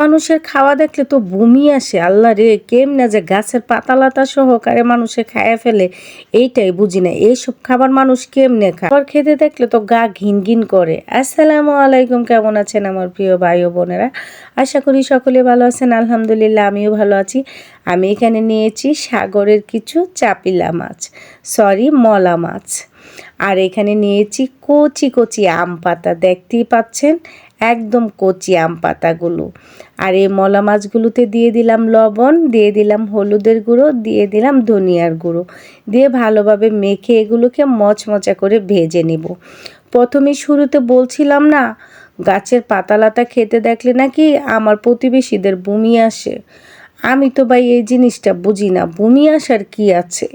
মানুষের খাওয়া দেখলে তো বমি আসে। আল্লাহ রে, কেমনে যে গাছের পাতা-লাতা সহকারে মানুষে খাইয়া ফেলে এইটাই বুঝি না। এইসব খাবার মানুষ কেমনে খায়? খাবার খেতে দেখলে তো গা ঘিন ঘিন করে। আসসালামু আলাইকুম, কেমন আছেন আমার প্রিয় ভাই ও বোনেরা? আশা করি সকলে ভালো আছেন। আলহামদুলিল্লাহ আমিও ভালো আছি। আমি এখানে নিয়েছি সাগরের কিছু চাপিলা মাছ, সরি মলা মাছ। আর এখানে নিয়েছি কচি কচি আম পাতা, দেখতেই পাচ্ছেন একদম কচি আম পাতাগুলো। আর এই মলা মাছগুলোতে দিয়ে দিলাম লবণ, দিয়ে দিলাম হলুদের গুঁড়ো, দিয়ে দিলাম ধনিয়ার গুঁড়ো, দিয়ে ভালোভাবে মেখে এগুলোকে মচমচা করে ভেজে নিব। প্রথমে শুরুতে বলছিলাম না, গাছের পাতালাতা খেতে দেখলে নাকি আমার প্রতিবেশীদের বমি আসে। আমি তো ভাই এই জিনিসটা বুঝি না, বমি আসার কি আছে?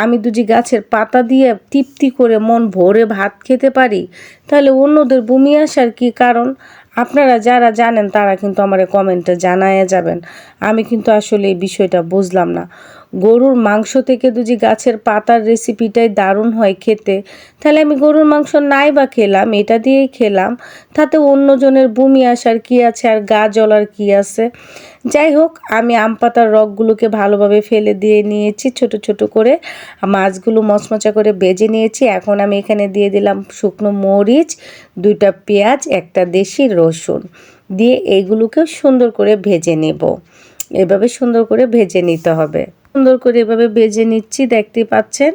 আমি যদি গাছের পাতা দিয়ে তৃপ্তি করে মন ভরে ভাত খেতে পারি, তাহলে অন্যদের বমি আসার কি কারণ? আপনারা যারা জানেন তারা কিন্তু আমার কমেন্টে জানায় যাবেন। আমি কিন্তু আসলে এই বিষয়টা বুঝলাম না। গরুর মাংস থেকে যদি গাছের পাতার রেসিপিটাই দারুণ হয় খেতে, তাহলে আমি গরুর মাংস নাই বা খেলাম, এটা দিয়েই খেলাম। তাতে অন্যজনের বমি আসার কি আছে আর গা জ্বলার কি আছে? যাই হোক, আমি আম পাতার রগগুলোকে ভালোভাবে ফেলে দিয়ে নিয়েছি ছোট ছোট করে। মাছগুলো মচমচা করে ভেজে নিয়েছি। এখন আমি এখানে দিয়ে দিলাম শুকনো মরিচ, 2টা পেঁয়াজ, একটা দেশি রসুন দিয়ে এইগুলোকেও সুন্দর করে ভেজে নেব। এভাবে সুন্দর করে ভেজে নিতে হবে। সুন্দর করে এভাবে ভেজে নিচ্ছি, দেখতেই পাচ্ছেন।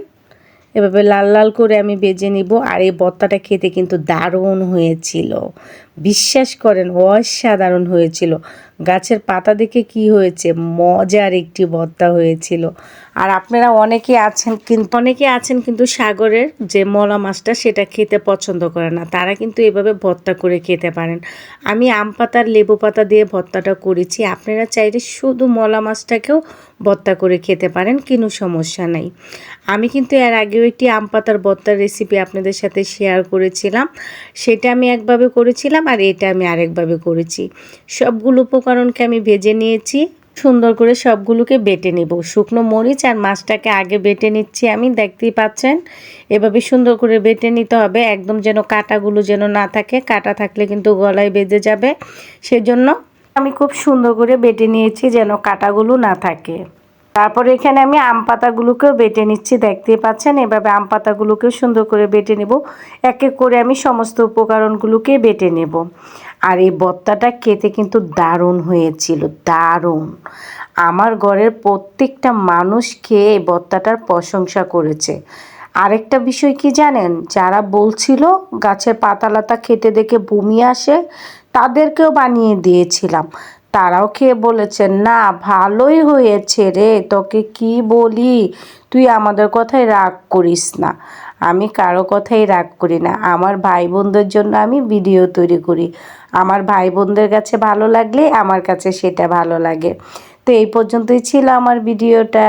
এভাবে লাল লাল করে আমি ভেজে নিব। আর এই ভর্তাটা খেতে কিন্তু দারুণ হয়েছিল, বিশ্বাস করেন অসাধারণ হয়েছিল। গাছের পাতা দেখে কি হয়েছে, মজার একটি ভর্তা হয়েছিল। আর আপনারা অনেকে আছেন কিন্তু সাগরের যে মলা মাছটা সেটা খেতে পছন্দ করে না, তারা কিন্তু এভাবে ভর্তা করে খেতে পারেন। আমি আম পাতার লেবু পাতা দিয়ে ভর্তাটা করেছি। আপনারা চাইলে শুধু মলা মাছটাকেও ভর্তা করে খেতে পারেন, কোনো সমস্যা নাই। আমি কিন্তু এর আগেও একটি আম পাতার ভর্তার রেসিপি আপনাদের সাথে শেয়ার করেছিলাম। সেটা আমি একভাবে করেছিলাম আর এটা আমি আরেকভাবে করেছি। সবগুলো উপকরণকে আমি ভেজে নিয়েছি, সুন্দর করে সবগুলোকে বেটে নেব। শুকনো মরিচ আর মাছটাকে আগে বেটে নিচ্ছি আমি, দেখতেই পাচ্ছেন। এভাবে সুন্দর করে বেটে নিতে হবে, একদম যেন কাঁটাগুলো যেন না থাকে। কাঁটা থাকলে কিন্তু গলায় বেঁধে যাবে, সেজন্য আমি খুব সুন্দর করে বেটে নিয়েছি যেন কাঁটাগুলো না থাকে। তারপরে এখানে আমি আম পাতাগুলোকেও বেটে নিচ্ছি, দেখতেই পাচ্ছেন। এভাবে আম পাতাগুলোকেও সুন্দর করে বেটে নেব। এক এক করে আমি সমস্ত উপকরণগুলোকে বেটে নেব। আর এই ভর্তাটা খেতে কিন্তু দারুণ হয়েছিল, দারুণ। আমার ঘরের প্রত্যেকটা মানুষ খেয়ে এই ভর্তাটার প্রশংসা করেছে। আরেকটা বিষয় কি জানেন, যারা বলছিল গাছের পাতালাতা খেতে দেখে বমি আসে, তাদেরকেও বানিয়ে দিয়েছিলাম। তারাও খেয়ে বলেছেন, না ভালোই হয়েছে রে, তোকে কি বলি, তুই আমাদের কথায় রাগ করিস না। আমি কারো কথাই রাগ করি না। আমার ভাই বোনদের জন্য আমি ভিডিও তৈরি করি। আমার ভাই বোনদের কাছে ভালো লাগলে আমার কাছে সেটা ভালো লাগে। তো এই পর্যন্তই ছিল আমার ভিডিওটা।